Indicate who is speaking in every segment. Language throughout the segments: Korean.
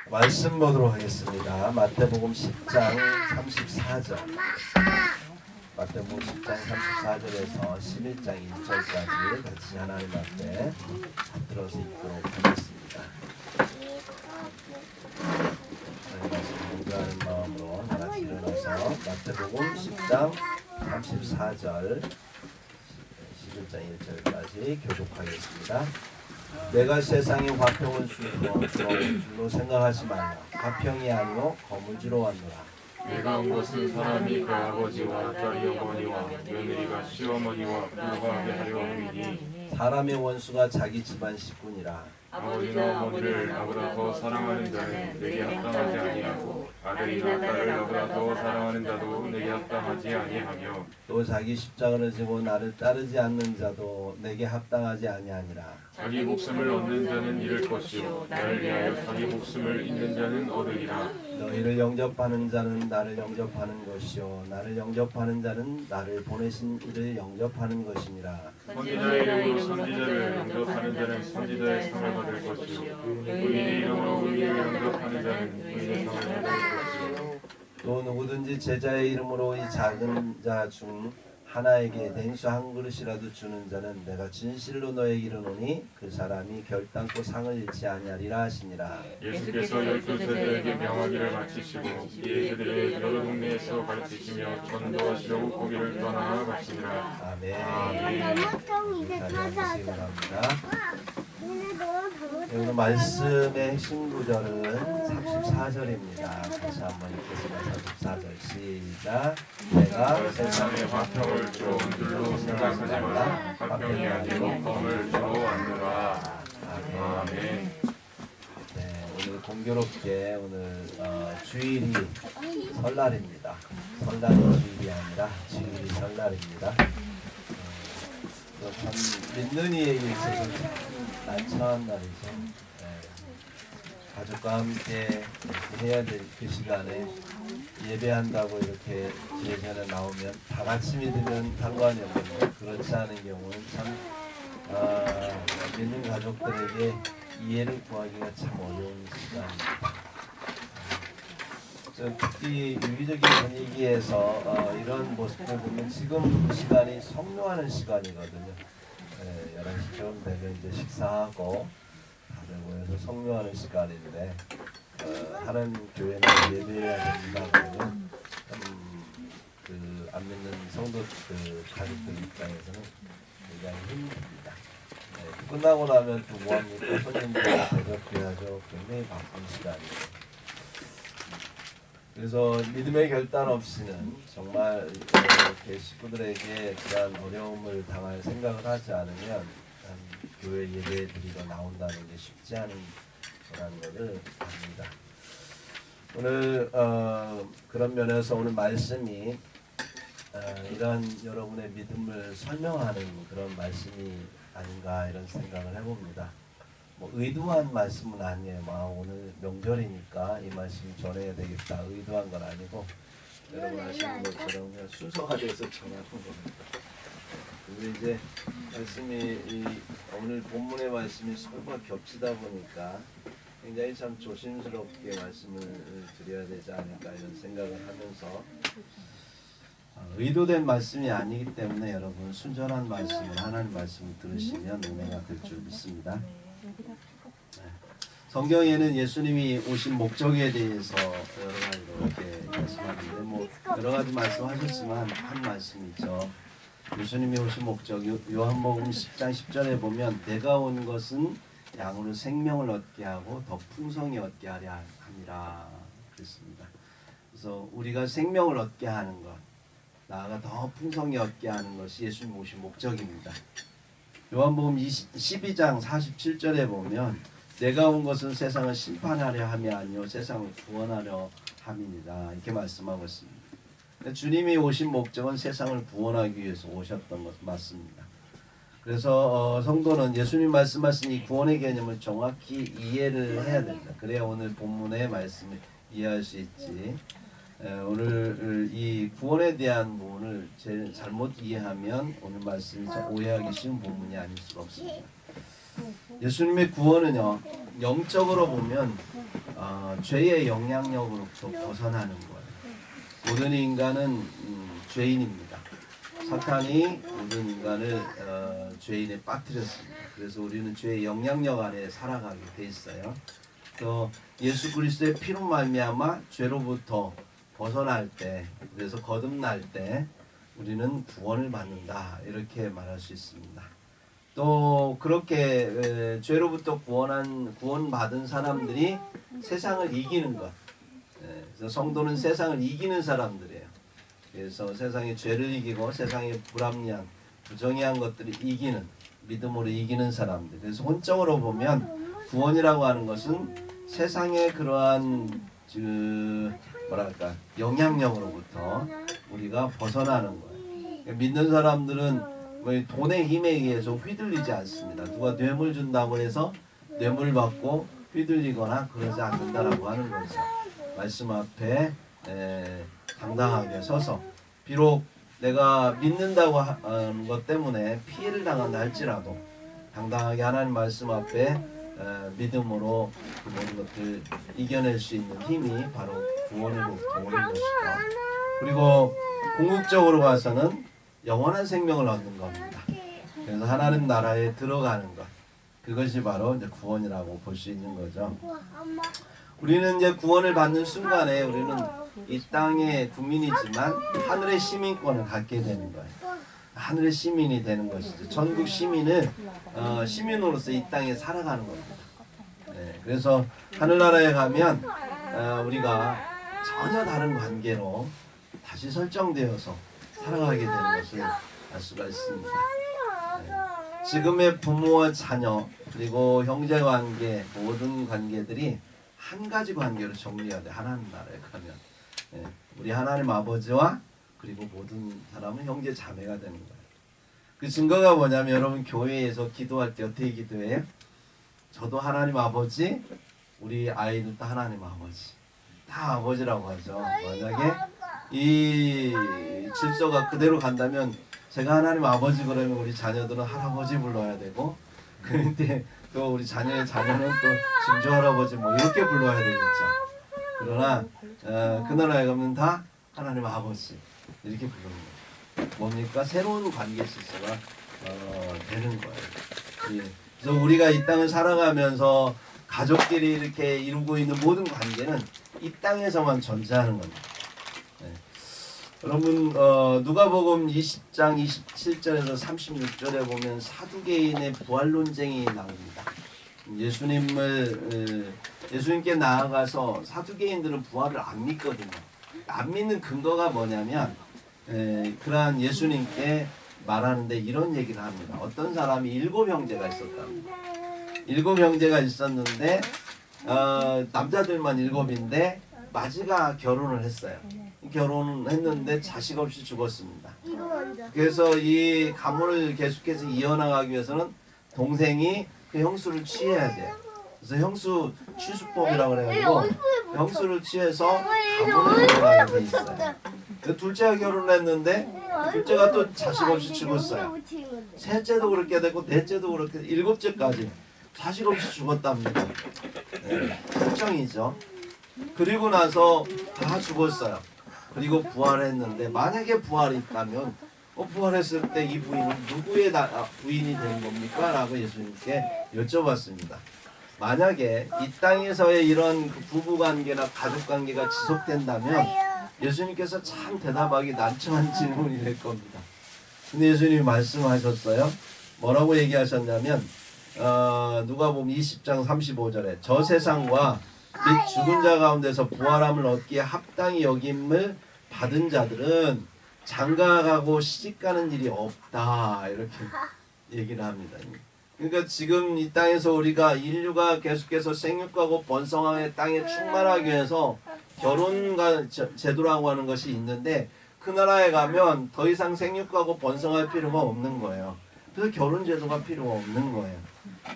Speaker 1: 말씀 보도록 하겠습니다. 마태복음 10장 34절. 마태복음 10장 34절에서 11장 1절까지 같이 하나님 앞에 들어서 읽도록 하겠습니다. 저희 말씀 공부하는 마음으로 같이 일어나서 마태복음 10장 34절 11장 1절까지 교독하겠습니다. 내가 세상에 화평을 주고 주러온 줄로 생각하지 말라. 화평이 아니요 거물주로 왔노라.
Speaker 2: 내가 온 것은 사람이 그 아버지와 딸이 어머니와 며느리가 시어머니와 불화하게 하려 함이니
Speaker 1: 사람의 원수가 자기 집안 식구니라.
Speaker 2: 아버지나 어머니를 나보다 더 사랑하는 자는 내게 합당하지 아니하고 아들이나 딸을 나보다 더 사랑하는 자도 내게 합당하지 아니하며
Speaker 1: 또 자기 십자가를 지고 나를 따르지 않는 자도 내게 합당하지 아니하니라.
Speaker 2: 자기 목숨을 얻는 자는 잃을 것이요 나를 위하여 자기 목숨을 잃는 자는 얻으리라.
Speaker 1: 너희를 영접하는 자는 나를 영접하는 것이요 나를 영접하는 자는 나를 보내신 이를 영접하는 것이니라.
Speaker 2: 선지자의 이름으로 선지자를 영접하는 자는 선지자의 상을 받을 것이요 의인의 이름으로 의인을 영접하는 자는 의인의 상을 받을 것이요
Speaker 1: 또 누구든지 제자의 이름으로 이 작은 자 중 하나에게 냉수 한 그릇이라도 주는 자는 내가 진실로 너에게 이르노니 그 사람이 결단코 상을 잃지 아니하리라 하시니라.
Speaker 2: 예수께서 12세들에게 명하기를 마치시고 이 애들을 여러 동네에서 가르치시며 전도하시려고 거기를 떠나 가시니라.
Speaker 1: 아멘. 자리 앉으시기 바랍니다. 오늘 말씀의 핵심 구절은 34절입니다. 다시 한번 읽겠습니다. 34절 시작. 내가
Speaker 2: 세상에 화평을 주온 줄로 생각하지 말라. 화평이 아니고 검을 주러 왔노라. 아멘.
Speaker 1: 네, 오늘 공교롭게 오늘 주일이 설날입니다. 설날이 주일이 아니라 주일이 설날입니다. 참 믿는 이에게 있어서 난처한 날이죠. 가족과 함께 해야 될 그 시간에 예배한다고 이렇게 예전에 나오면 다 같이 믿으면 상관이 없는데 그렇지 않은 경우는 참 믿는 가족들에게 이해를 구하기가 참 어려운 시간입니다. 특히 유기적인 분위기에서 이런 모습을 보면 지금 시간이 성묘하는 시간이거든요. 11시쯤 되면 이제 식사하고 다들 모여서 성묘하는 시간인데 하는 교회는 예배해야 됩니다. 그러면 안 믿는 성도 가족들 입장에서는 굉장히 힘듭니다. 끝나고 나면 또 뭐합니까? 손님들 대접해야죠. 굉장히 바쁜 시간이에요. 그래서 믿음의 결단 없이는 정말 이렇게 식구들에게 그런 어려움을 당할 생각을 하지 않으면 교회 예배 드리러 나온다는 게 쉽지 않은 거라는 것을 압니다. 오늘 그런 면에서 오늘 말씀이 이런 여러분의 믿음을 설명하는 그런 말씀이 아닌가 이런 생각을 해봅니다. 뭐 의도한 말씀은 아니에요. 오늘 명절이니까 이 말씀 전해야 되겠다. 의도한 건 아니고 여러분 아시는 것처럼 그냥 순서가 돼서 전하는 겁니다. 근데 이제 말씀이 오늘 본문의 말씀이 서로가 겹치다 보니까 굉장히 참 조심스럽게 말씀을 드려야 되지 않을까 이런 생각을 하면서 의도된 말씀이 아니기 때문에 여러분 순전한 말씀을 하나님 말씀을 들으시면 은혜가 될 줄 믿습니다. 성경에는 예수님이 오신 목적에 대해서 여러 가지로 이렇게 말씀하는데 여러 가지 말씀하셨지만 한 말씀이죠. 예수님이 오신 목적 요한복음 10장 10절에 보면 내가 온 것은 양으로 생명을 얻게 하고 더 풍성히 얻게 하려 함이라 그랬습니다. 그래서 우리가 생명을 얻게 하는 것, 나아가 더 풍성히 얻게 하는 것이 예수님 오신 목적입니다. 요한복음 12장 47절에 보면 내가 온 것은 세상을 심판하려 함이 아니요 세상을 구원하려 함이니라 이렇게 말씀하고 있습니다. 주님이 오신 목적은 세상을 구원하기 위해서 오셨던 것 맞습니다. 그래서 성도는 예수님 말씀하신 이 구원의 개념을 정확히 이해를 해야 됩니다. 그래야 오늘 본문의 말씀을 이해할 수 있지. 오늘 이 구원에 대한 부분을 제일 잘못 이해하면 오늘 말씀이 오해하기 쉬운 부분이 아닐 수가 없습니다. 예수님의 구원은요, 영적으로 보면 죄의 영향력으로부터 벗어나는 거예요. 모든 인간은 죄인입니다. 사탄이 모든 인간을 죄인에 빠뜨렸습니다. 그래서 우리는 죄의 영향력 아래 살아가게 돼 있어요. 또 예수 그리스도의 피로 말미암아 죄로부터 벗어날 때, 그래서 거듭날 때 우리는 구원을 받는다, 이렇게 말할 수 있습니다. 또 그렇게 죄로부터 구원받은 사람들이 세상을 이기는 것. 그래서 성도는 세상을 이기는 사람들이에요. 그래서 세상의 죄를 이기고 세상의 불합리한 부정의한 것들을 이기는, 믿음으로 이기는 사람들. 그래서 혼적으로 보면 구원이라고 하는 것은 세상의 그러한 영향력으로부터 우리가 벗어나는 거예요. 믿는 사람들은 돈의 힘에 의해서 휘둘리지 않습니다. 누가 뇌물 준다고 해서 뇌물 받고 휘둘리거나 그러지 않는다라고 하는 거죠. 말씀 앞에 당당하게 서서, 비록 내가 믿는다고 하는 것 때문에 피해를 당한다 할지라도 당당하게 하나님 말씀 앞에 믿음으로 그 모든 것들 이겨낼 수 있는 힘이 바로 구원으로부터 오는 것이죠. 그리고 궁극적으로 봐서는 영원한 생명을 얻는 겁니다. 그래서 하나님 나라에 들어가는 것, 그것이 바로 이제 구원이라고 볼 수 있는 거죠. 우리는 이제 구원을 받는 순간에 우리는 이 땅의 국민이지만 하늘의 시민권을 갖게 되는 거예요. 하늘의 시민이 되는 것이죠. 전국 시민을 시민으로서 이 땅에 살아가는 겁니다. 그래서 하늘나라에 가면 우리가 전혀 다른 관계로 다시 설정되어서 살아가게 되는 것을 알 수가 있습니다. 지금의 부모와 자녀, 그리고 형제관계, 모든 관계들이 한 가지 관계로 정리해야 돼. 하나님 나라에 가면 우리 하나님 아버지와 그리고 모든 사람은 형제 자매가 되는 거예요. 그 증거가 뭐냐면, 여러분 교회에서 기도할 때 어떻게 기도해요? 저도 하나님 아버지, 우리 아이들도 하나님 아버지, 다 아버지라고 하죠. 만약에 이 질서가 그대로 간다면 제가 하나님 아버지 그러면 우리 자녀들은 할아버지 불러야 되고, 그런데 또 우리 자녀의 자녀는 또 증조 할아버지 뭐 이렇게 불러야 되겠죠. 그러나 그 나라에 가면 다 하나님 아버지 이렇게 부르는 거예요. 뭡니까? 새로운 관계 질서가 되는 거예요. 그래서 우리가 이 땅을 살아가면서 가족끼리 이렇게 이루고 있는 모든 관계는 이 땅에서만 존재하는 겁니다. 여러분 누가복음 20장 27절에서 36절에 보면 사두개인의 부활 논쟁이 나옵니다. 예수님께 나아가서 사두개인들은 부활을 안 믿거든요. 안 믿는 근거가 뭐냐면 그러한 예수님께 말하는데 이런 얘기를 합니다. 어떤 사람이 7 형제가 있었답니다. 7 형제가 있었는데 남자들만 7인데 마지가 결혼을 했어요. 결혼했는데 자식 없이 죽었습니다. 그래서 이 가문을 계속해서 이어나가기 위해서는 동생이 그 형수를 취해야 돼요. 그래서 형수 취수법이라고 그래가지고 형수를 취해서 가문을 이어나가게 돼 있어요. 둘째가 결혼했는데 둘째가 또 자식 없이 죽었어요. 셋째도 그렇게 되고 넷째도 그렇게 되고 7째까지 자식 없이 죽었답니다. 특정이죠. 그리고 나서 다 죽었어요. 그리고 부활했는데, 만약에 부활이 있다면 부활했을 때 이 부인은 누구의 부인이 되는 겁니까? 라고 예수님께 여쭤봤습니다. 만약에 이 땅에서의 이런 부부관계나 가족관계가 지속된다면 예수님께서 참 대답하기 난처한 질문이 될 겁니다. 근데 예수님이 말씀하셨어요. 뭐라고 얘기하셨냐면 누가복음 20장 35절에 저 세상과 및 죽은 자 가운데서 부활함을 얻기에 합당히 여김을 받은 자들은 장가가고 시집가는 일이 없다, 이렇게 얘기를 합니다. 그러니까 지금 이 땅에서 우리가 인류가 계속해서 생육하고 번성하게 땅에 충만하기 위해서 결혼과 제도라고 하는 것이 있는데, 그 나라에 가면 더 이상 생육하고 번성할 필요가 없는 거예요. 그래서 결혼 제도가 필요가 없는 거예요.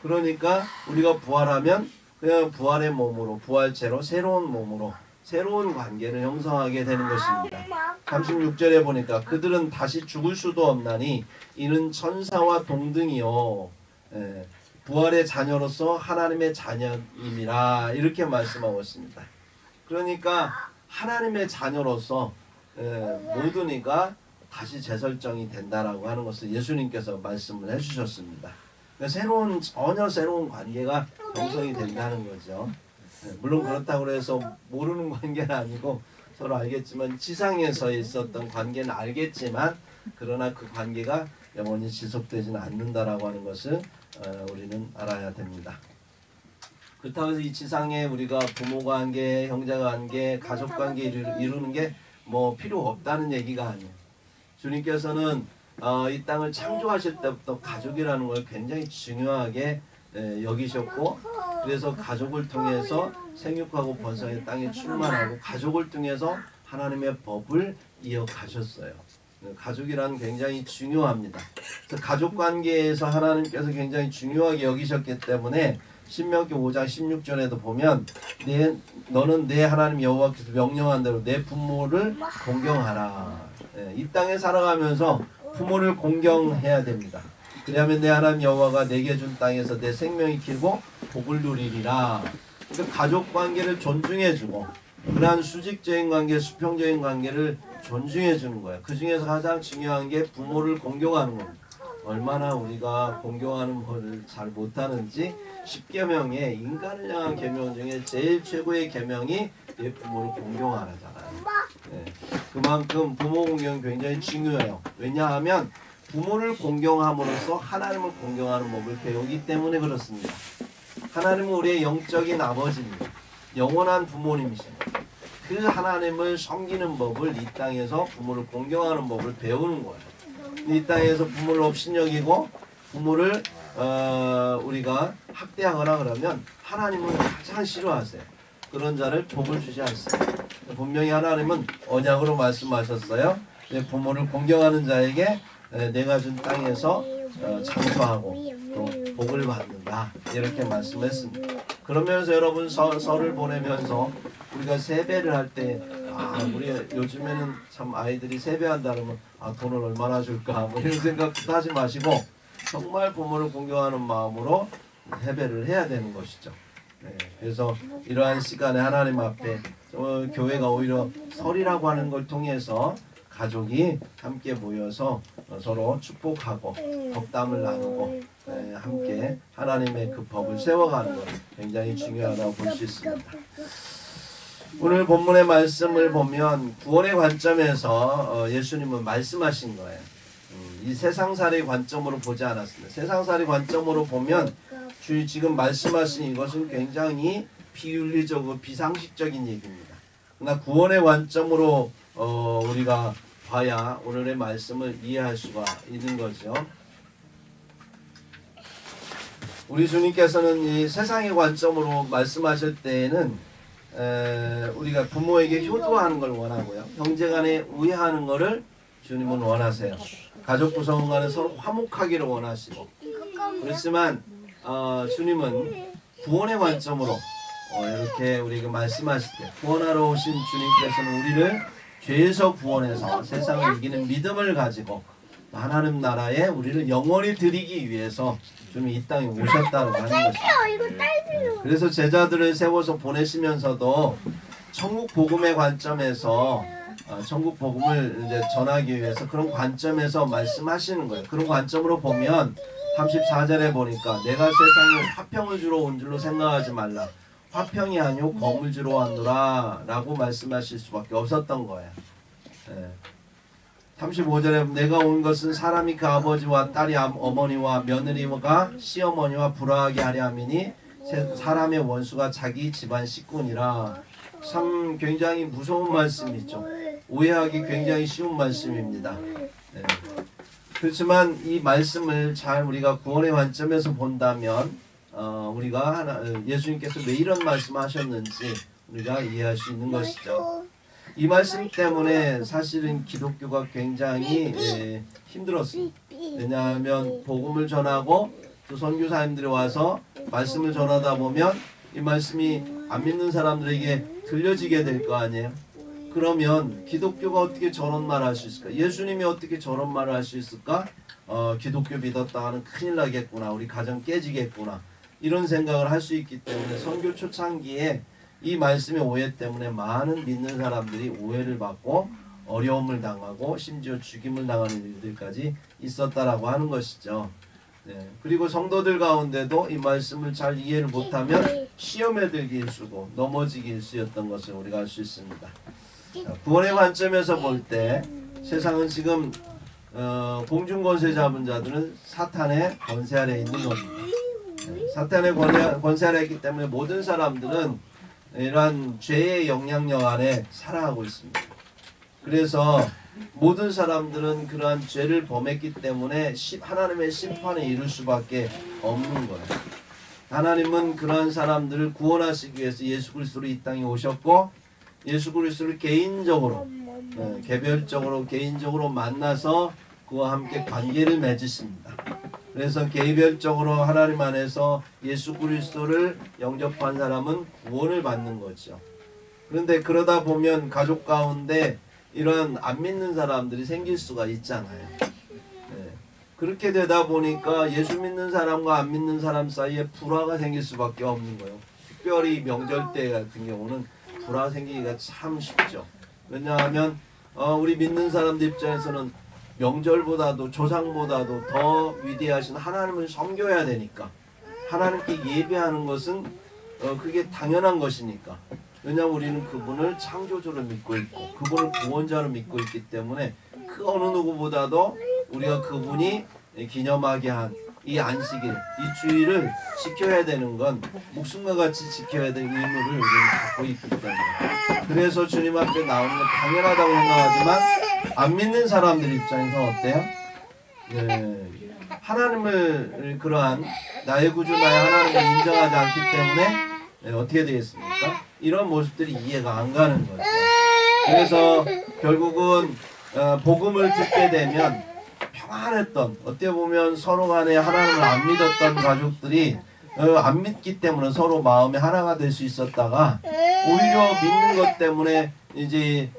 Speaker 1: 그러니까 우리가 부활하면 그냥 부활의 몸으로, 부활체로 새로운 몸으로 새로운 관계를 형성하게 되는 것입니다. 36절에 보니까 그들은 다시 죽을 수도 없나니 이는 천사와 동등이요 부활의 자녀로서 하나님의 자녀임이라 이렇게 말씀하고 있습니다. 그러니까 하나님의 자녀로서 모든 이가 다시 재설정이 된다라고 하는 것을 예수님께서 말씀을 해주셨습니다. 그러니까 전혀 새로운 관계가 형성이 된다는 거죠. 물론 그렇다고 해서 모르는 관계는 아니고 서로 알겠지만 지상에서 있었던 관계는 알겠지만 그러나 그 관계가 영원히 지속되지는 않는다라고 하는 것을 우리는 알아야 됩니다. 그렇다고 해서 이 지상에 우리가 부모 관계, 형제 관계, 가족 관계 이루는 게 뭐 필요 없다는 얘기가 아니에요. 주님께서는 이 땅을 창조하실 때부터 가족이라는 걸 굉장히 중요하게 여기셨고 그래서 가족을 통해서 생육하고 번성의 땅에 충만하고 가족을 통해서 하나님의 법을 이어가셨어요. 가족이란 굉장히 중요합니다. 그래서 가족 관계에서 하나님께서 굉장히 중요하게 여기셨기 때문에 신명기 5장 16절에도 보면 너는 내 하나님 여호와께서 명령한 대로 내 부모를 공경하라. 이 땅에 살아가면서 부모를 공경해야 됩니다. 그러면 내 하나님 여호와가 내게 준 땅에서 내 생명이 길고 복을 누리리라. 그러니까 가족 관계를 존중해주고 그러한 수직적인 관계, 수평적인 관계를 존중해주는 거예요. 그 중에서 가장 중요한 게 부모를 공경하는 겁니다. 얼마나 우리가 공경하는 것을 잘 못하는지 10계명에 인간을 향한 계명 중에 제일 최고의 계명이 내 부모를 공경하라잖아요. 네. 그만큼 부모 공경이 굉장히 중요해요. 왜냐하면 부모를 공경함으로써 하나님을 공경하는 법을 배우기 때문에 그렇습니다. 하나님은 우리의 영적인 아버지입니다. 영원한 부모님이십니다. 그 하나님을 섬기는 법을 이 땅에서 부모를 공경하는 법을 배우는 거예요. 이 땅에서 부모를 업신여기고 부모를 우리가 학대하거나 그러면 하나님은 가장 싫어하세요. 그런 자를 복을 주지 않습니다. 분명히 하나님은 언약으로 말씀하셨어요. 내 부모를 공경하는 자에게 내가 준 땅에서 장수하고 또 복을 받는다 이렇게 말씀했습니다. 그러면서 여러분 설을 보내면서 우리가 세배를 할 때 우리 요즘에는 참 아이들이 세배한다 그러면 돈을 얼마나 줄까 뭐 이런 생각도 하지 마시고 정말 부모를 공경하는 마음으로 세배를 해야 되는 것이죠. 네, 그래서 이러한 시간에 하나님 앞에 교회가 오히려 설이라고 하는 걸 통해서 가족이 함께 모여서 서로 축복하고 덕담을 나누고 함께 하나님의 그 법을 세워가는 것 굉장히 중요하다고 볼 수 있습니다. 오늘 본문의 말씀을 보면 구원의 관점에서 예수님은 말씀하신 거예요. 이 세상살이 관점으로 보지 않았습니다. 세상살이 관점으로 보면 주님 지금 말씀하신 이것은 굉장히 비윤리적이고 비상식적인 얘기입니다. 그러나 구원의 관점으로 우리가 봐야 오늘의 말씀을 이해할 수가 있는 거죠. 우리 주님께서는 이 세상의 관점으로 말씀하실 때에는 우리가 부모에게 효도하는 걸 원하고요. 형제간에 우애하는 것을 주님은 원하세요. 가족 구성 간에 서로 화목하기를 원하시고 그렇지만 주님은 구원의 관점으로 이렇게 우리에게 말씀하실 때 구원하러 오신 주님께서는 우리를 죄에서 구원해서 세상을 이기는 믿음을 가지고 하나님 나라에 우리를 영원히 드리기 위해서 주님이 이 땅에 오셨다고 하는 것입니다. 그래서 제자들을 세워서 보내시면서도 천국 복음의 관점에서 천국 복음을 이제 전하기 위해서 그런 관점에서 말씀하시는 거예요. 그런 관점으로 보면 34절에 보니까 내가 세상에 화평을 주러 온 줄로 생각하지 말라. 화평이 아니오 검을 주러 왔노라 라고 말씀하실 수밖에 없었던 거예요. 35절에 내가 온 것은 사람이 그 아버지와 딸이 어머니와 며느리가 시어머니와 불화하게 하려 함이니 사람의 원수가 자기 집안 식구니라. 참 굉장히 무서운 말씀이죠. 오해하기 굉장히 쉬운 말씀입니다. 그렇지만 이 말씀을 잘 우리가 구원의 관점에서 본다면 우리가 예수님께서 왜 이런 말씀하셨는지 우리가 이해할 수 있는 것이죠. 이 말씀 때문에 사실은 기독교가 굉장히 힘들었습니다. 왜냐하면 복음을 전하고 또 선교사님들이 와서 말씀을 전하다 보면 이 말씀이 안 믿는 사람들에게 들려지게 될 거 아니에요. 그러면 기독교가 어떻게 저런 말을 할 수 있을까? 예수님이 어떻게 저런 말을 할 수 있을까? 기독교 믿었다 하는 큰일 나겠구나. 우리 가정 깨지겠구나. 이런 생각을 할 수 있기 때문에 선교 초창기에 이 말씀의 오해 때문에 많은 믿는 사람들이 오해를 받고 어려움을 당하고 심지어 죽임을 당하는 일들까지 있었다라고 하는 것이죠. 네. 그리고 성도들 가운데도 이 말씀을 잘 이해를 못하면 시험에 들기 일수고 넘어지기 일수였던 것을 우리가 알 수 있습니다. 구원의 관점에서 볼 때 세상은 지금 공중 권세 잡은 자들은 사탄의 권세 아래에 있는 겁니다. 사탄의 권세 아래에 있기 때문에 모든 사람들은 이러한 죄의 영향력 안에 살아가고 있습니다. 그래서 모든 사람들은 그러한 죄를 범했기 때문에 하나님의 심판에 이를 수밖에 없는 거예요. 하나님은 그러한 사람들을 구원하시기 위해서 예수 그리스도로 이 땅에 오셨고 예수 그리스도를 개인적으로 개별적으로 개인적으로 만나서 그와 함께 관계를 맺으십니다. 그래서 개별적으로 하나님 안에서 예수 그리스도를 영접한 사람은 구원을 받는 거죠. 그런데 그러다 보면 가족 가운데 이런 안 믿는 사람들이 생길 수가 있잖아요. 네. 그렇게 되다 보니까 예수 믿는 사람과 안 믿는 사람 사이에 불화가 생길 수밖에 없는 거예요. 특별히 명절 때 같은 경우는 불화 생기기가 참 쉽죠. 왜냐하면 우리 믿는 사람들 입장에서는 명절보다도 조상보다도 더 위대하신 하나님을 섬겨야 되니까 하나님께 예배하는 것은 그게 당연한 것이니까. 왜냐하면 우리는 그분을 창조주로 믿고 있고 그분을 구원자로 믿고 있기 때문에 그 어느 누구보다도 우리가 그분이 기념하게 한 이 안식일, 이 주일을 지켜야 되는 건 목숨과 같이 지켜야 될 의무를 우리는 갖고 있기 때문에 그래서 주님 앞에 나오는 건 당연하다고 생각하지만 안 믿는 사람들 입장에서 어때요? 네. 하나님을 그러한 나의 구주 나의 하나님을 인정하지 않기 때문에 어떻게 되겠습니까? 이런 모습들이 이해가 안 가는 거죠. 그래서 결국은 복음을 듣게 되면 평안했던 어떻게 보면 서로 간에 하나님을 안 믿었던 가족들이 안 믿기 때문에 서로 마음이 하나가 될 수 있었다가 오히려 믿는 것 때문에 이제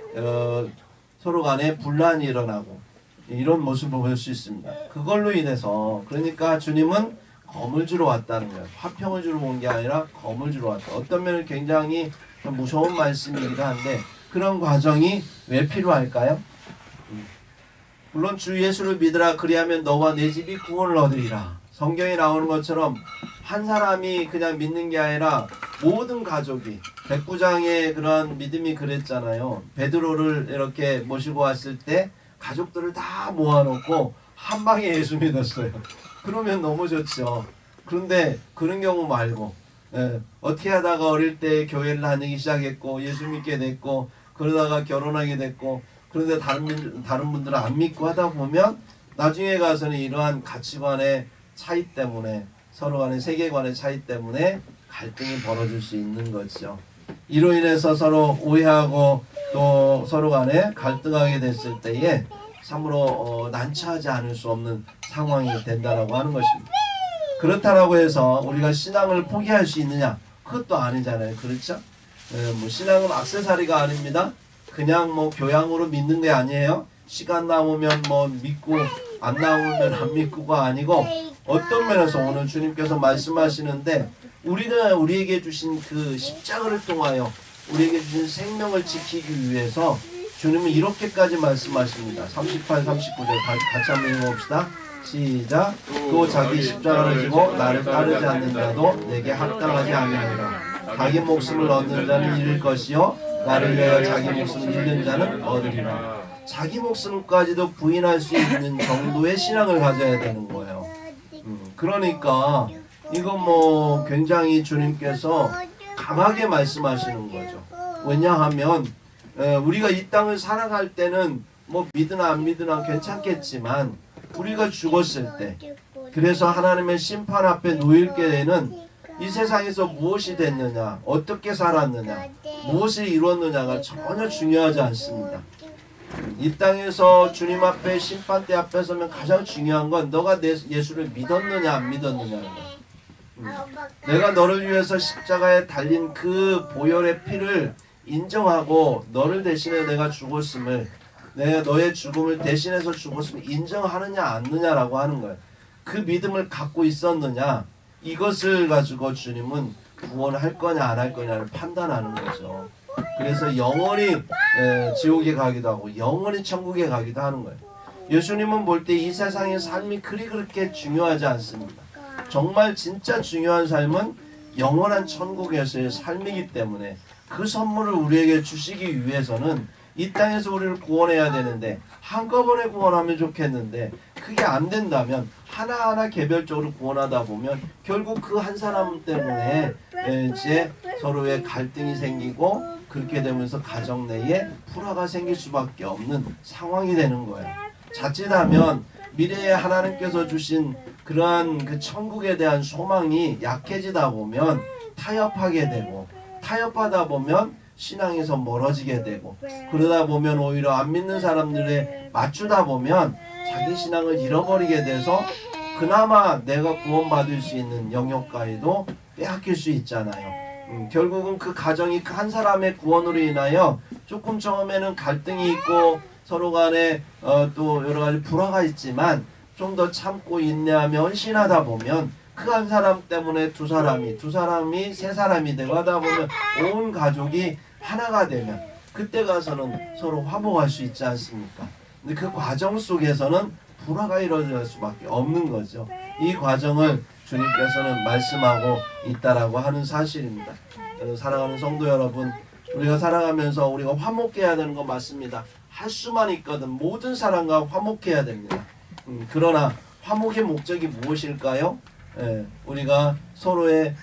Speaker 1: 서로 간에 분란이 일어나고 이런 모습을 볼 수 있습니다. 그걸로 인해서 그러니까 주님은 검을 주러 왔다는 거예요. 화평을 주러 온 게 아니라 검을 주러 왔다. 어떤 면은 굉장히 좀 무서운 말씀이기도 한데 그런 과정이 왜 필요할까요? 물론 주 예수를 믿으라 그리하면 너와 내 집이 구원을 얻으리라. 성경에 나오는 것처럼 한 사람이 그냥 믿는 게 아니라 모든 가족이 백부장의 그런 믿음이 그랬잖아요. 베드로를 이렇게 모시고 왔을 때 가족들을 다 모아놓고 한 방에 예수 믿었어요. 그러면 너무 좋죠. 그런데 그런 경우 말고 어떻게 하다가 어릴 때 교회를 다니기 시작했고 예수 믿게 됐고 그러다가 결혼하게 됐고 그런데 다른 분들은 안 믿고 하다 보면 나중에 가서는 이러한 가치관의 차이 때문에 서로 간의 세계관의 차이 때문에 갈등이 벌어질 수 있는 거죠. 이로 인해서 서로 오해하고 또 서로 간에 갈등하게 됐을 때에 참으로 난처하지 않을 수 없는 상황이 된다라고 하는 것입니다. 그렇다라고 해서 우리가 신앙을 포기할 수 있느냐? 그것도 아니잖아요. 그렇죠? 뭐 신앙은 액세서리가 아닙니다. 그냥 뭐 교양으로 믿는 게 아니에요. 시간 남으면 뭐 믿고 안 남으면 안 믿고가 아니고 어떤 면에서 오늘 주님께서 말씀하시는데 우리가 우리에게 주신 그 십자가를 통하여 우리에게 주신 생명을 지키기 위해서 주님은 이렇게까지 말씀하십니다. 38, 39절 같이 한번 읽어봅시다. 시작. 또 자기 십자가를 지고 나를 따르지 않는 자도 내게 합당하지 아니하리라. 자기 목숨을 얻는 자는 잃을 것이요 나를 위하여 자기 목숨을 잃는 자는 얻으리라. 자기 목숨까지도 부인할 수 있는 정도의 신앙을 가져야 되는 거예요. 그러니까 이건 뭐 굉장히 주님께서 강하게 말씀하시는 거죠. 왜냐하면 우리가 이 땅을 살아갈 때는 뭐 믿으나 안 믿으나 괜찮겠지만 우리가 죽었을 때 그래서 하나님의 심판 앞에 놓이게 되는 이 세상에서 무엇이 됐느냐, 어떻게 살았느냐, 무엇을 이뤘느냐가 전혀 중요하지 않습니다. 이 땅에서 주님 앞에 심판대 앞에 서면 가장 중요한 건 너가 내 예수를 믿었느냐 안 믿었느냐는 거야. 내가 너를 위해서 십자가에 달린 그 보혈의 피를 인정하고 너를 대신해 내가 죽었음을, 내가 너의 죽음을 대신해서 죽었음을 인정하느냐 않느냐라고 하는 거예요. 그 믿음을 갖고 있었느냐, 이것을 가지고 주님은 구원할 거냐 안 할 거냐를 판단하는 거죠. 그래서 영원히 지옥에 가기도 하고 영원히 천국에 가기도 하는 거예요. 예수님은 볼 때 이 세상의 삶이 그렇게 중요하지 않습니다. 정말 진짜 중요한 삶은 영원한 천국에서의 삶이기 때문에 그 선물을 우리에게 주시기 위해서는 이 땅에서 우리를 구원해야 되는데, 한꺼번에 구원하면 좋겠는데 그게 안 된다면 하나하나 개별적으로 구원하다 보면 결국 그 한 사람 때문에 이제 서로의 갈등이 생기고, 그렇게 되면서 가정 내에 불화가 생길 수밖에 없는 상황이 되는 거예요. 자칫하면 미래에 하나님께서 주신 그러한 그 천국에 대한 소망이 약해지다 보면 타협하게 되고, 타협하다 보면 신앙에서 멀어지게 되고, 그러다 보면 오히려 안 믿는 사람들에 맞추다 보면 자기 신앙을 잃어버리게 돼서 그나마 내가 구원받을 수 있는 영역까지도 빼앗길 수 있잖아요. 결국은 그 가정이 그 한 사람의 구원으로 인하여 조금 처음에는 갈등이 있고 서로 간에 또 여러 가지 불화가 있지만 좀 더 참고 인내하며 헌신하다 보면 그 한 사람 때문에 두 사람이 세 사람이 되고 하다 보면 온 가족이 하나가 되면 그때 가서는 서로 화목할 수 있지 않습니까? 근데 그 과정 속에서는 불화가 이루어질 수밖에 없는 거죠. 이 과정을 주님께서는 말씀하고 있다라고 하는 사실입니다. 사랑하는 성도 여러분, 우리가 살아가면서 우리가 화목해야 되는 거 맞습니다. 할 수만 있거든 모든 사람과 화목해야 됩니다. 그러나 화목의 목적이 무엇일까요? 우리가 서로의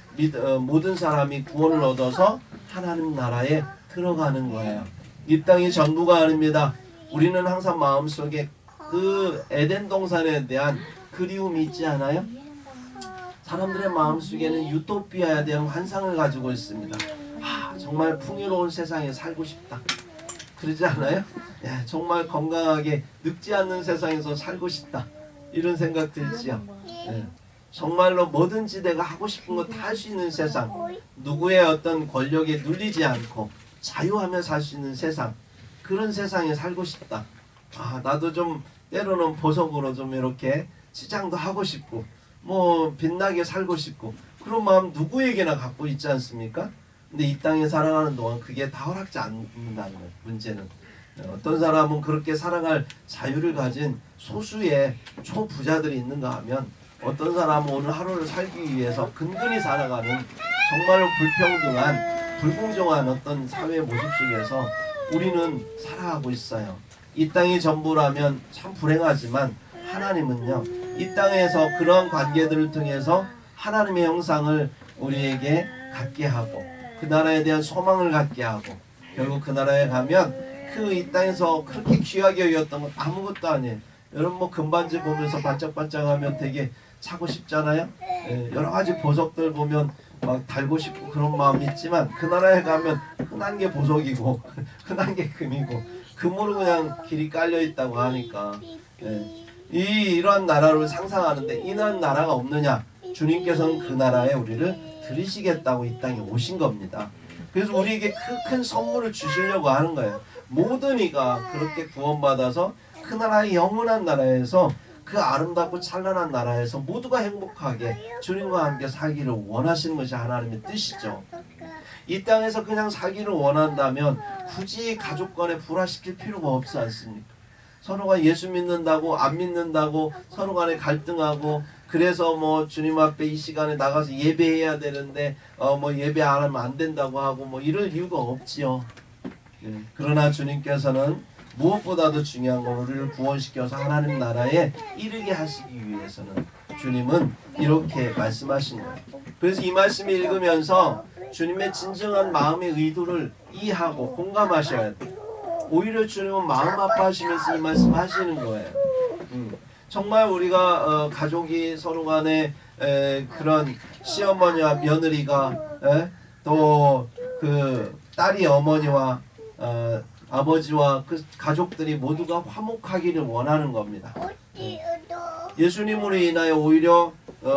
Speaker 1: 모든 사람이 구원을 얻어서 하나님 나라에 들어가는 거예요. 이 땅이 전부가 아닙니다. 우리는 항상 마음속에 그 에덴 동산에 대한 그리움이 있지 않아요? 사람들의 마음속에는 유토피아에 대한 환상을 가지고 있습니다. 정말 풍요로운 세상에 살고 싶다. 그러지 않아요? 정말 건강하게 늙지 않는 세상에서 살고 싶다. 이런 생각 들지요. 정말로 뭐든지 내가 하고 싶은 거 다 할 수 있는 세상, 누구의 어떤 권력에 눌리지 않고 자유하며 살 수 있는 세상, 그런 세상에 살고 싶다. 나도 좀 때로는 보석으로 좀 이렇게 치장도 하고 싶고 뭐 빛나게 살고 싶고 그런 마음 누구에게나 갖고 있지 않습니까? 근데 이 땅에 살아가는 동안 그게 다 허락지 않는다는 거예요. 문제는 어떤 사람은 그렇게 살아갈 자유를 가진 소수의 초부자들이 있는가 하면, 어떤 사람은 오늘 하루를 살기 위해서 근근히 살아가는 정말로 불평등한 불공정한 어떤 사회 모습 속에서 우리는 살아가고 있어요. 이 땅이 전부라면 참 불행하지만 하나님은요, 이 땅에서 그런 관계들을 통해서 하나님의 형상을 우리에게 갖게 하고 그 나라에 대한 소망을 갖게 하고, 결국 그 나라에 가면 그 이 땅에서 그렇게 귀하게 여겼던 건 아무것도 아니에요. 여러분 뭐 금반지 보면서 반짝반짝하면 되게 차고 싶잖아요. 여러 가지 보석들 보면 막 달고 싶고 그런 마음이 있지만 그 나라에 가면 흔한 게 보석이고 흔한 게 금이고 금으로 그냥 길이 깔려 있다고 하니까 이런 나라를 상상하는데, 이런 나라가 없느냐? 주님께서는 그 나라에 우리를 들이시겠다고 이 땅에 오신 겁니다. 그래서 우리에게 큰 선물을 주시려고 하는 거예요. 모든 이가 그렇게 구원받아서 그 나라의 영원한 나라에서, 그 아름답고 찬란한 나라에서 모두가 행복하게 주님과 함께 살기를 원하시는 것이 하나님의 뜻이죠. 이 땅에서 그냥 살기를 원한다면 굳이 가족 간에 불화시킬 필요가 없지 않습니까? 서로가 예수 믿는다고 안 믿는다고 서로 간에 갈등하고, 그래서 뭐 주님 앞에 이 시간에 나가서 예배해야 되는데 뭐 예배 안 하면 안 된다고 하고 뭐 이럴 이유가 없지요. 그러나 주님께서는 무엇보다도 중요한 건 우리를 구원시켜서 하나님 나라에 이르게 하시기 위해서는 주님은 이렇게 말씀하신 거예요. 그래서 이 말씀을 읽으면서 주님의 진정한 마음의 의도를 이해하고 공감하셔야 돼요. 오히려 주님은 마음 아파하시면서 이 말씀 하시는 거예요. 정말 우리가 가족이 서로 간에 그런 시어머니와 며느리가 또 그 딸이 어머니와 아버지와 그 가족들이 모두가 화목하기를 원하는 겁니다. 예수님으로 인하여 오히려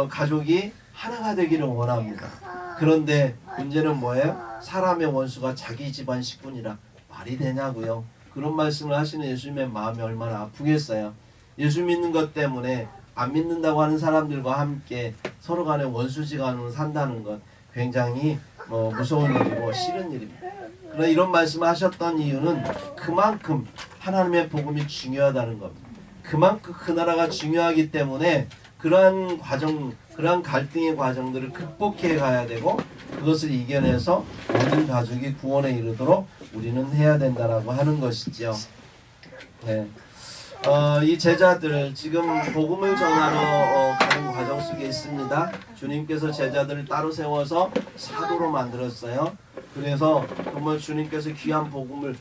Speaker 1: 가족이 하나가 되기를 원합니다. 그런데 문제는 뭐예요? 사람의 원수가 자기 집안 식구니라. 말이 되냐고요. 그런 말씀을 하시는 예수님의 마음이 얼마나 아프겠어요. 예수 믿는 것 때문에 안 믿는다고 하는 사람들과 함께 서로 간에 원수지간으로 산다는 것 굉장히 무서운 일이고 싫은 일입니다. 그러나 이런 말씀을 하셨던 이유는 그만큼 하나님의 복음이 중요하다는 겁니다. 그만큼 그 나라가 중요하기 때문에 그러한 과정, 그러한 갈등의 과정들을 극복해 가야 되고 그것을 이겨내서 모든 가족이 구원에 이르도록 우리는 해야 된다라고 하는 것이지요. 네. 이 제자들 지금 복음을 전하러 가는 과정 속에 있습니다. 주님께서 제자들을 따로 세워서 사도로 만들었어요. 그래서 정말 주님께서 귀한 복음을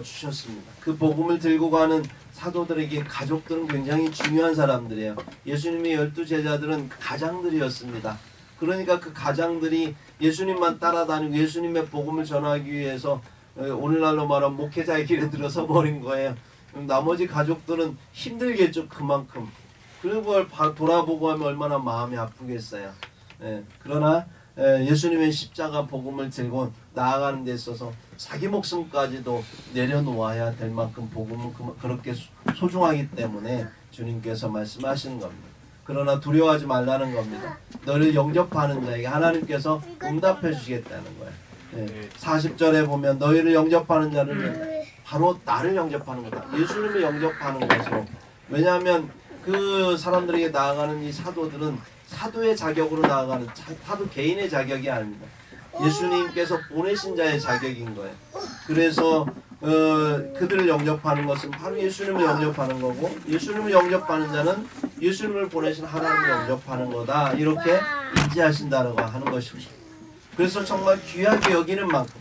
Speaker 1: 주셨습니다. 그 복음을 들고 가는 사도들에게 가족들은 굉장히 중요한 사람들이에요. 예수님의 12제자들은 가장들이었습니다. 그러니까 그 가장들이 예수님만 따라다니고 예수님의 복음을 전하기 위해서 오늘날로 말하면 목회자의 길에 들어서 버린 거예요. 나머지 가족들은 힘들겠죠. 그만큼. 그걸 돌아보고 하면 얼마나 마음이 아프겠어요. 그러나 예수님의 십자가 복음을 들고 나아가는 데 있어서 자기 목숨까지도 내려놓아야 될 만큼 복음은 그렇게 소중하기 때문에 주님께서 말씀하시는 겁니다. 그러나 두려워하지 말라는 겁니다. 너를 영접하는 자에게 하나님께서 응답해 주시겠다는 거예요. 40절에 보면 너희를 영접하는 자는 바로 나를 영접하는 거다. 예수님을 영접하는 것으로. 왜냐하면 그 사람들에게 나아가는 이 사도들은 사도의 자격으로 나아가는 사도 개인의 자격이 아닙니다. 예수님께서 보내신 자의 자격인 거예요. 그래서 그들을 영접하는 것은 바로 예수님을 영접하는 거고 예수님을 영접하는 자는 예수님을 보내신 하나님을 영접하는 거다. 이렇게 인지하신다라고 하는 것입니다. 그래서 정말 귀하게 여기는 만큼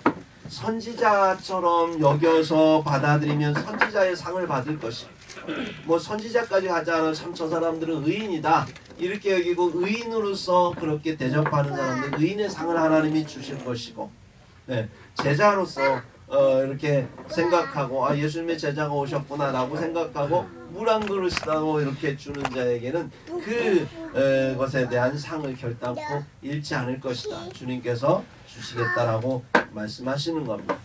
Speaker 1: 선지자처럼 여겨서 받아들이면 선지자의 상을 받을 것이고 선지자까지 하지 않아도 참 저 사람들은 의인이다 이렇게 여기고 의인으로서 그렇게 대접하는 사람들 의인의 상을 하나님이 주실 것이고 제자로서 이렇게 생각하고 예수님의 제자가 오셨구나 라고 생각하고 물 한 그릇이라고 이렇게 주는 자에게는 그것에 대한 상을 결단코 잃지 않을 것이다. 주님께서 주시겠다라고 말씀하시는 겁니다.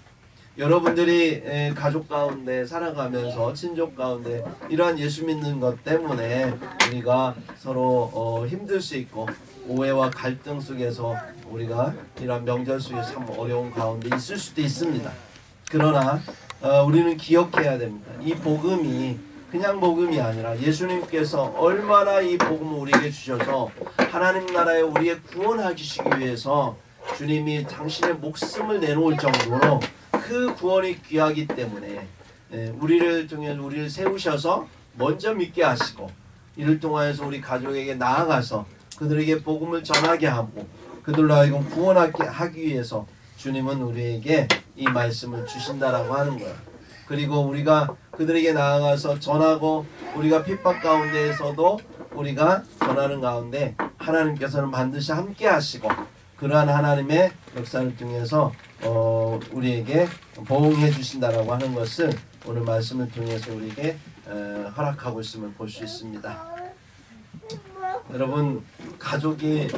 Speaker 1: 여러분들이 가족 가운데 살아가면서 친족 가운데 이러한 예수 믿는 것 때문에 우리가 서로 힘들 수 있고 오해와 갈등 속에서 우리가 이러한 명절 속에 참 어려운 가운데 있을 수도 있습니다. 그러나 우리는 기억해야 됩니다. 이 복음이 그냥 복음이 아니라 예수님께서 얼마나 이 복음을 우리에게 주셔서 하나님 나라에 우리의 구원하시기 위해서 주님이 당신의 목숨을 내놓을 정도로 그 구원이 귀하기 때문에 우리를 통해 우리를 세우셔서 먼저 믿게 하시고 이를 통하여서 우리 가족에게 나아가서 그들에게 복음을 전하게 하고 그들로 하여금 구원하게 하기 위해서 주님은 우리에게 이 말씀을 주신다라고 하는 거예요. 그리고 우리가 그들에게 나아가서 전하고 우리가 핍박 가운데에서도 우리가 전하는 가운데 하나님께서는 반드시 함께 하시고 그러한 하나님의 역사를 통해서 우리에게 보응해 주신다라고 하는 것을 오늘 말씀을 통해서 우리에게 허락하고 있음을 볼 수 있습니다. 여러분 가족이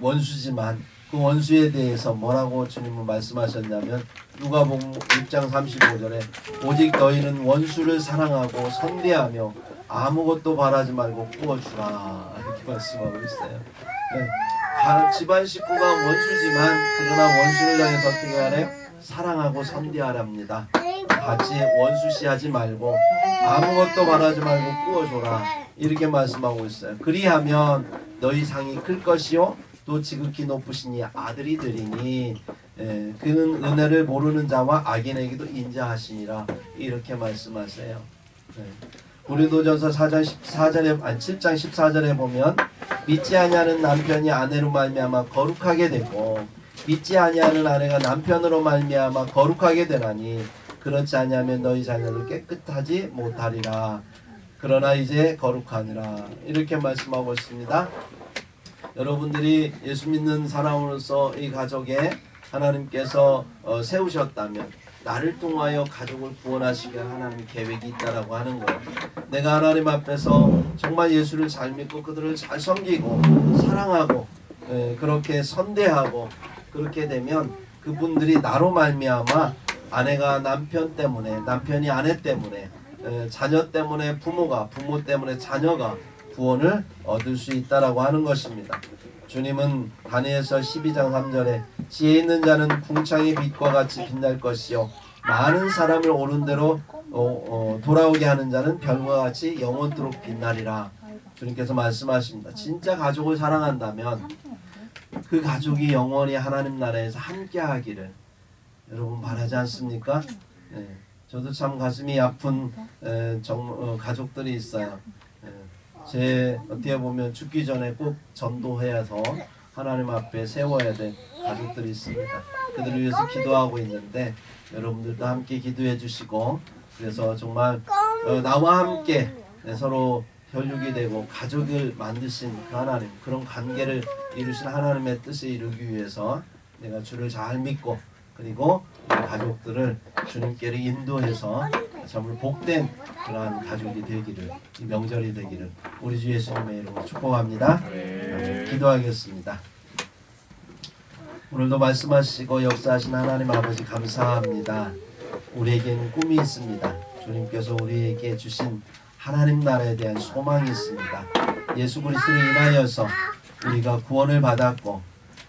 Speaker 1: 원수지만 그 원수에 대해서 뭐라고 주님은 말씀하셨냐면 누가복음 6장 35절에 오직 너희는 원수를 사랑하고 선대하며 아무것도 바라지 말고 구워주라 이렇게 말씀하고 있어요. 집안 식구가 원수지만 그러나 원수를 향해서 어떻게 하래요? 사랑하고 선대하랍니다. 같이 원수시하지 말고 아무것도 바라지 말고 구워줘라 이렇게 말씀하고 있어요. 그리하면 너희 상이 클 것이요 또 지극히 높으시니 아들이 되리니 그는 은혜를 모르는 자와 악인에게도 인자하시니라 이렇게 말씀하세요. 고린도전서 7장 14절에 보면 믿지 아니하는 남편이 아내로 말미암아 거룩하게 되고 믿지 아니하는 아내가 남편으로 말미암아 거룩하게 되나니 그렇지 아니하면 너희 자녀를 깨끗하지 못하리라. 그러나 이제 거룩하니라 이렇게 말씀하고 있습니다. 여러분들이 예수 믿는 사람으로서 이 가족에 하나님께서 세우셨다면 나를 통하여 가족을 구원하시게 하나님 계획이 있다라고 하는 거예요. 내가 하나님 앞에서 정말 예수를 잘 믿고 그들을 잘 섬기고 사랑하고 그렇게 선대하고 그렇게 되면 그분들이 나로 말미암아 아내가 남편 때문에, 남편이 아내 때문에, 자녀 때문에 부모가, 부모 때문에 자녀가 구원을 얻을 수 있다라고 하는 것입니다. 주님은 다니엘서 12장 3절에 지혜 있는 자는 궁창의 빛과 같이 빛날 것이요 많은 사람을 옳은 대로 돌아오게 하는 자는 별과 같이 영원토록 빛나리라. 주님께서 말씀하십니다. 진짜 가족을 사랑한다면 그 가족이 영원히 하나님 나라에서 함께하기를 여러분 바라지 않습니까? 네. 저도 참 가슴이 아픈 가족들이 있어요. 제 어떻게 보면 죽기 전에 꼭 전도해서 하나님 앞에 세워야 될 가족들이 있습니다. 그들을 위해서 기도하고 있는데 여러분들도 함께 기도해 주시고 그래서 정말 나와 함께 서로 혈육이 되고 가족을 만드신 그 하나님, 그런 관계를 이루신 하나님의 뜻을 이루기 위해서 내가 주를 잘 믿고 그리고 우리 가족들을 주님께로 인도해서 정말 복된 그러한 가족이 되기를, 이 명절이 되기를 우리 주 예수님의 이름으로 축복합니다. 기도하겠습니다. 오늘도 말씀하시고 역사하신 하나님 아버지 감사합니다. 우리에게는 꿈이 있습니다. 주님께서 우리에게 주신 하나님 나라에 대한 소망이 있습니다. 예수 그리스도로 인하여서 우리가 구원을 받았고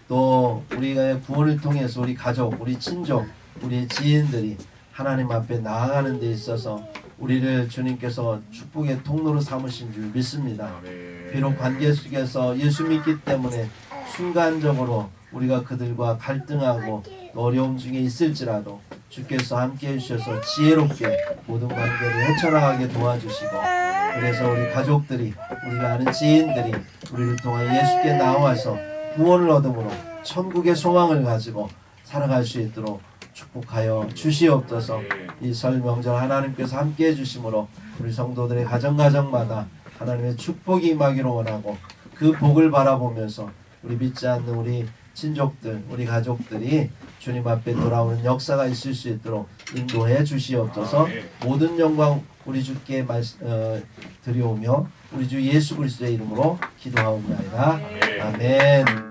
Speaker 1: 또 우리가 구원을 통해서 우리 가족, 우리 친족, 우리의 지인들이 하나님 앞에 나아가는 데 있어서 우리를 주님께서 축복의 통로로 삼으신 줄 믿습니다. 비록 관계 속에서 예수 믿기 때문에 순간적으로 우리가 그들과 갈등하고 어려움 중에 있을지라도 주께서 함께 해주셔서 지혜롭게 모든 관계를 헤쳐나가게 도와주시고 그래서 우리 가족들이, 우리가 아는 지인들이 우리를 통해 예수께 나와서 구원을 얻음으로 천국의 소망을 가지고 살아갈 수 있도록 축복하여 주시옵소서. 이 설 명절 하나님께서 함께 해주심으로 우리 성도들의 가정마다 하나님의 축복이 임하기를 원하고 그 복을 바라보면서 우리 믿지 않는 우리 친족들, 우리 가족들이 주님 앞에 돌아오는 역사가 있을 수 있도록 인도해 주시옵소서. 모든 영광 우리 주께 드려오며 우리 주 예수 그리스도의 이름으로 기도하옵나이다. 아멘.